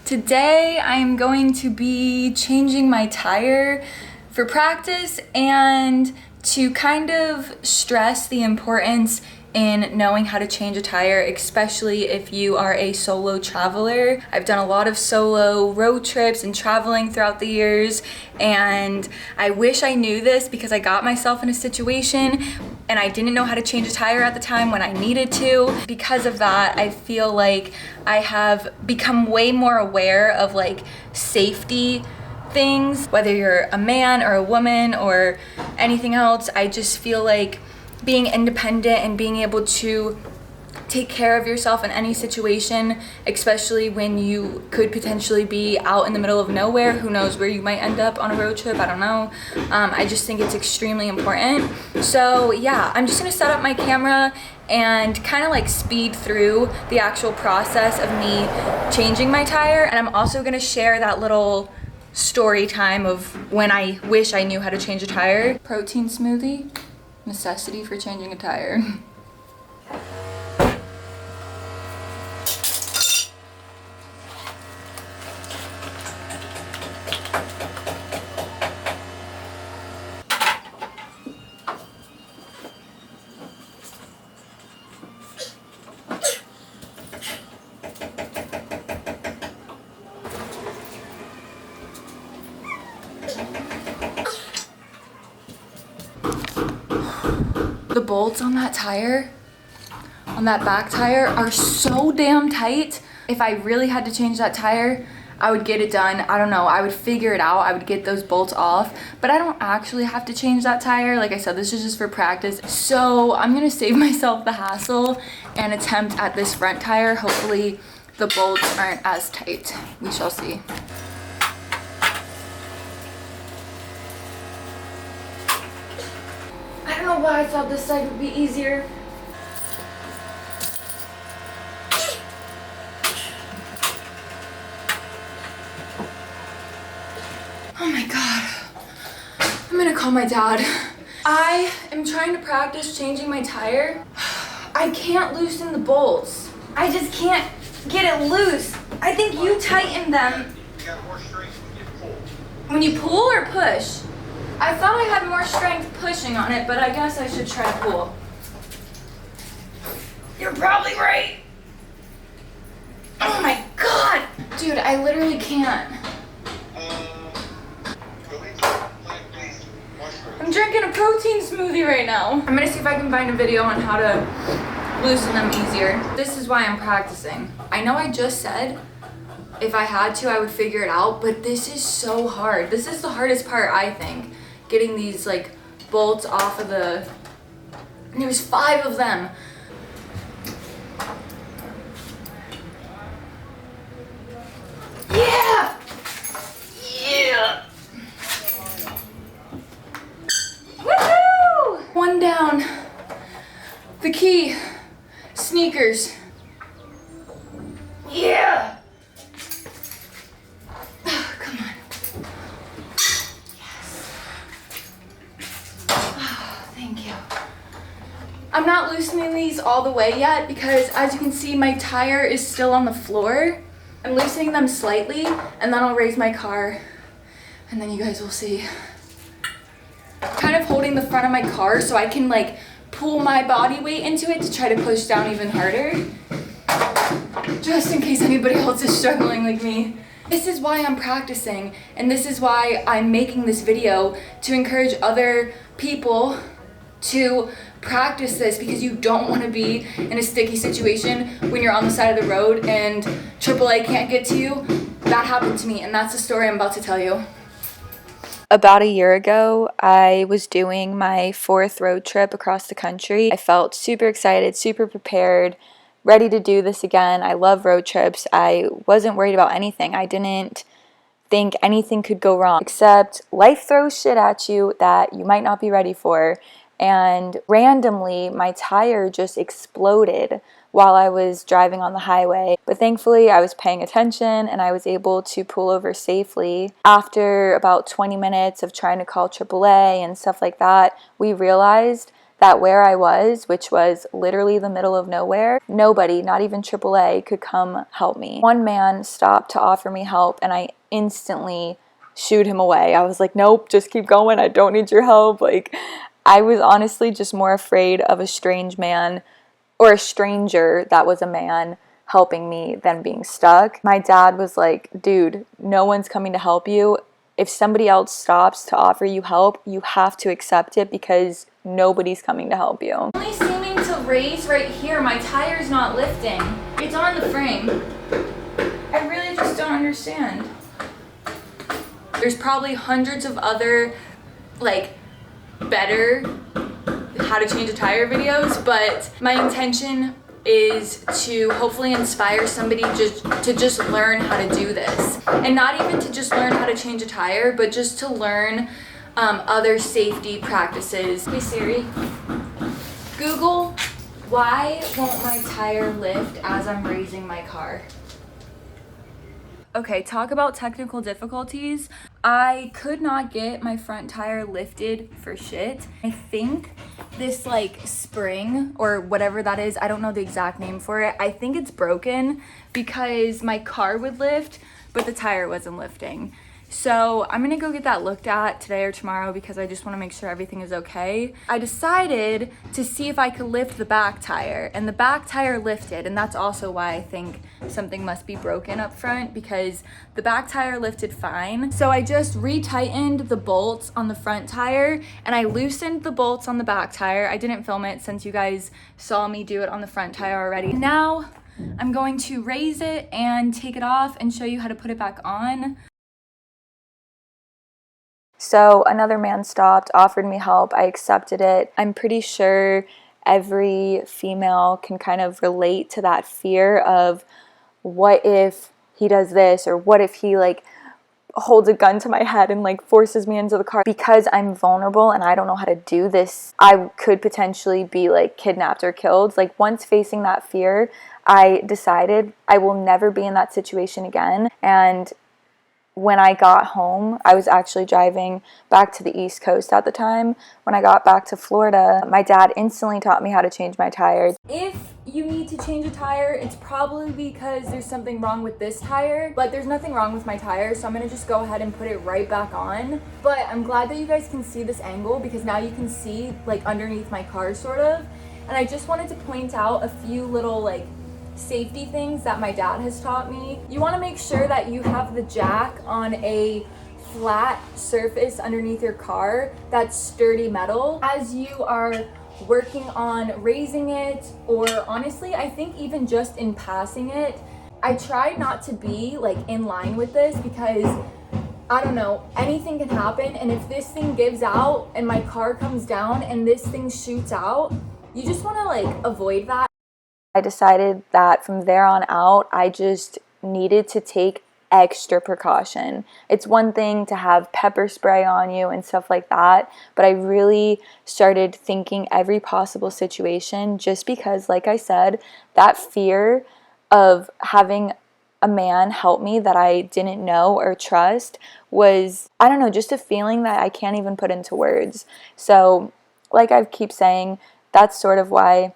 Today I'm going to be changing my tire for practice and to kind of stress the importance in knowing how to change a tire, especially if you are a solo traveler. I've done a lot of solo road trips and traveling throughout the years, and I wish I knew this because I got myself in a situation and I didn't know how to change a tire at the time when I needed to. Because of that, I feel like I have become way more aware of like safety things, whether you're a man or a woman or anything else. I just feel like being independent and being able to take care of yourself in any situation, especially when you could potentially be out in the middle of nowhere. Who knows where you might end up on a road trip, I don't know. I just think it's extremely important. So yeah, I'm just gonna set up my camera and kind of like speed through the actual process of me changing my tire. And I'm also gonna share that little story time of when I wish I knew how to change a tire. Protein smoothie, necessity for changing a tire. The bolts on that tire, on that back tire, are so damn tight. If I really had to change that tire, I would get it done. I don't know, I would figure it out. I would get those bolts off, but I don't actually have to change that tire. Like I said, this is just for practice. So I'm gonna save myself the hassle and attempt at this front tire. Hopefully the bolts aren't as tight. We shall see. I don't know why I thought this side would be easier. Oh my God. I'm gonna call my dad. I am trying to practice changing my tire. I can't loosen the bolts. I just can't get it loose. I think you tighten them. You got more strength when you pull. When you pull or push? I thought I had more strength pushing on it, but I guess I should try to pull. You're probably right. Oh my God. Dude, I literally can't. I'm drinking a protein smoothie right now. I'm gonna see if I can find a video on how to loosen them easier. This is why I'm practicing. I know I just said if I had to, I would figure it out, but this is so hard. This is the hardest part, I think. Getting these like bolts off of the, and there was 5 of them. Yeah! Yeah! Woohoo! One down. The key. Sneakers. Yeah! Oh, come on. Thank you. I'm not loosening these all the way yet because, as you can see, my tire is still on the floor. I'm loosening them slightly and then I'll raise my car and then you guys will see. Kind of holding the front of my car so I can like pull my body weight into it to try to push down even harder. Just in case anybody else is struggling like me. This is why I'm practicing, and this is why I'm making this video, to encourage other people to practice this, because you don't want to be in a sticky situation when you're on the side of the road and AAA can't get to you. That happened to me, and that's the story I'm about to tell you. About a year ago, I was doing my 4th road trip across the country. I felt super excited, super prepared, ready to do this again. I love road trips. I wasn't worried about anything. I didn't think anything could go wrong, except life throws shit at you that you might not be ready for. And randomly, my tire just exploded while I was driving on the highway. But thankfully, I was paying attention and I was able to pull over safely. After about 20 minutes of trying to call AAA and stuff like that, we realized that where I was, which was literally the middle of nowhere, nobody, not even AAA, could come help me. One man stopped to offer me help and I instantly shooed him away. I was like, nope, just keep going. I don't need your help. Like, I was honestly just more afraid of a strange man or a stranger that was a man helping me than being stuck. My dad was like, dude, no one's coming to help you. If somebody else stops to offer you help, you have to accept it because nobody's coming to help you. Only seeming to raise right here. My tire's not lifting. It's on the frame. I really just don't understand. There's probably hundreds of other, like, better how to change a tire videos, but my intention is to hopefully inspire somebody just learn how to do this, and not even to just learn how to change a tire, but just to learn other safety practices. Hey Siri, Google, why won't my tire lift as I'm raising my car? Okay, talk about technical difficulties. I could not get my front tire lifted for shit. I think this like spring or whatever that is, I don't know the exact name for it. I think it's broken because my car would lift, but the tire wasn't lifting. So I'm gonna go get that looked at today or tomorrow because I just wanna make sure everything is okay. I decided to see if I could lift the back tire, and the back tire lifted, and that's also why I think something must be broken up front, because the back tire lifted fine. So I just retightened the bolts on the front tire and I loosened the bolts on the back tire. I didn't film it since you guys saw me do it on the front tire already. Now I'm going to raise it and take it off and show you how to put it back on. So another man stopped, offered me help. I accepted it. I'm pretty sure every female can kind of relate to that fear of, what if he does this, or what if he like holds a gun to my head and like forces me into the car. Because I'm vulnerable and I don't know how to do this, I could potentially be like kidnapped or killed. Like, once facing that fear, I decided I will never be in that situation again. And when I got home, I was actually driving back to the East Coast at the time. When I got back to Florida, my dad instantly taught me how to change my tires. If you need to change a tire, it's probably because there's something wrong with this tire, but there's nothing wrong with my tire, so I'm gonna just go ahead and put it right back on. But I'm glad that you guys can see this angle, because now you can see like underneath my car sort of. And I just wanted to point out a few little like safety things that my dad has taught me. You want to make sure that you have the jack on a flat surface underneath your car that's sturdy metal. As you are working on raising it, or honestly I think even just in passing it, I try not to be like in line with this, because I don't know, anything can happen, and if this thing gives out and my car comes down and this thing shoots out, you just want to like avoid that. I decided that from there on out, I just needed to take extra precaution. It's one thing to have pepper spray on you and stuff like that, but I really started thinking every possible situation, just because, like I said, that fear of having a man help me that I didn't know or trust was, I don't know, just a feeling that I can't even put into words. So, like I keep saying, that's sort of why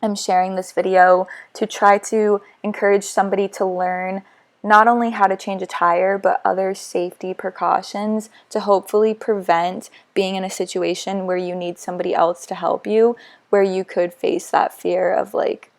I'm sharing this video, to try to encourage somebody to learn not only how to change a tire, but other safety precautions to hopefully prevent being in a situation where you need somebody else to help you, where you could face that fear of, like,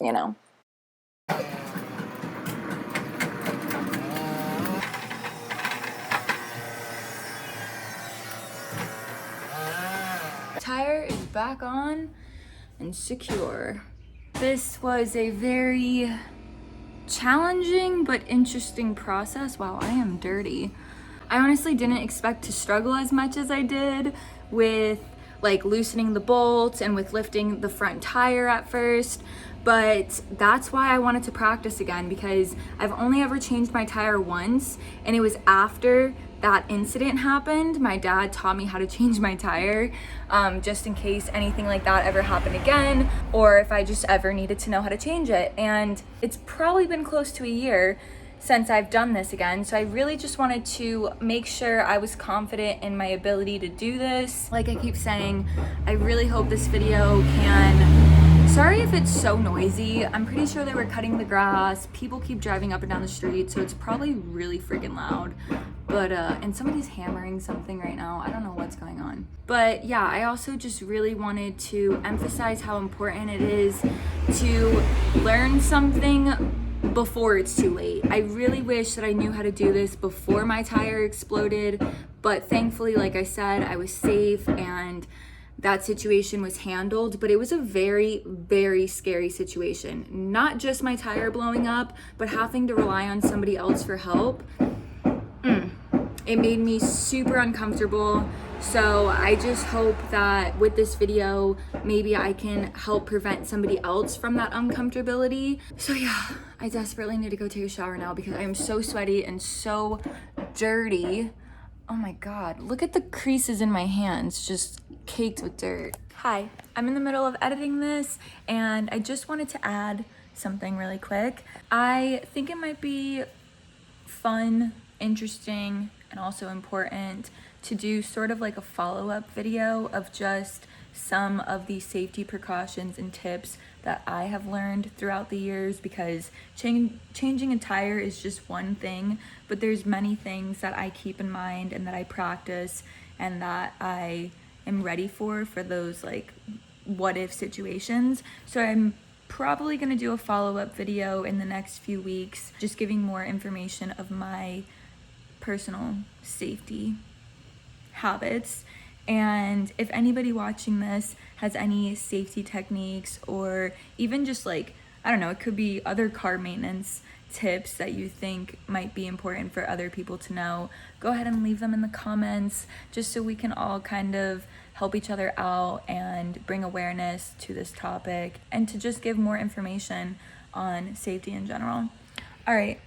you know. Tire is back on and secure. This was a very challenging but interesting process. Wow, I am dirty. I honestly didn't expect to struggle as much as I did with like loosening the bolts and with lifting the front tire at first, but that's why I wanted to practice again, because I've only ever changed my tire once, and it was after that incident happened. My dad taught me how to change my tire, just in case anything like that ever happened again, or if I just ever needed to know how to change it. And it's probably been close to a year since I've done this again. So I really just wanted to make sure I was confident in my ability to do this. Like I keep saying, I really hope this video can, sorry if it's so noisy. I'm pretty sure they were cutting the grass. People keep driving up and down the street, so it's probably really freaking loud. But, and somebody's hammering something right now. I don't know what's going on. But yeah, I also just really wanted to emphasize how important it is to learn something before it's too late. I really wish that I knew how to do this before my tire exploded, but thankfully, like I said, I was safe and that situation was handled. But it was a very, very scary situation. Not just my tire blowing up, but having to rely on somebody else for help. It made me super uncomfortable. So I just hope that with this video, maybe I can help prevent somebody else from that uncomfortability. So yeah, I desperately need to go take a shower now because I am so sweaty and so dirty. Oh my God, look at the creases in my hands, just caked with dirt. Hi, I'm in the middle of editing this and I just wanted to add something really quick. I think it might be fun, interesting, and also important to do sort of like a follow-up video of just some of the safety precautions and tips that I have learned throughout the years, because changing a tire is just one thing, but there's many things that I keep in mind and that I practice and that I am ready for those like what if situations. So I'm probably going to do a follow-up video in the next few weeks, just giving more information of my personal safety habits. And if anybody watching this has any safety techniques, or even just like, I don't know, it could be other car maintenance tips that you think might be important for other people to know, go ahead and leave them in the comments, just so we can all kind of help each other out and bring awareness to this topic and to just give more information on safety in general. All right,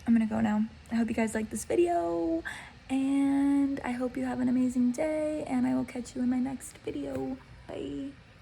I'm gonna go now. I hope you guys like this video and I hope you have an amazing day, and I will catch you in my next video. Bye.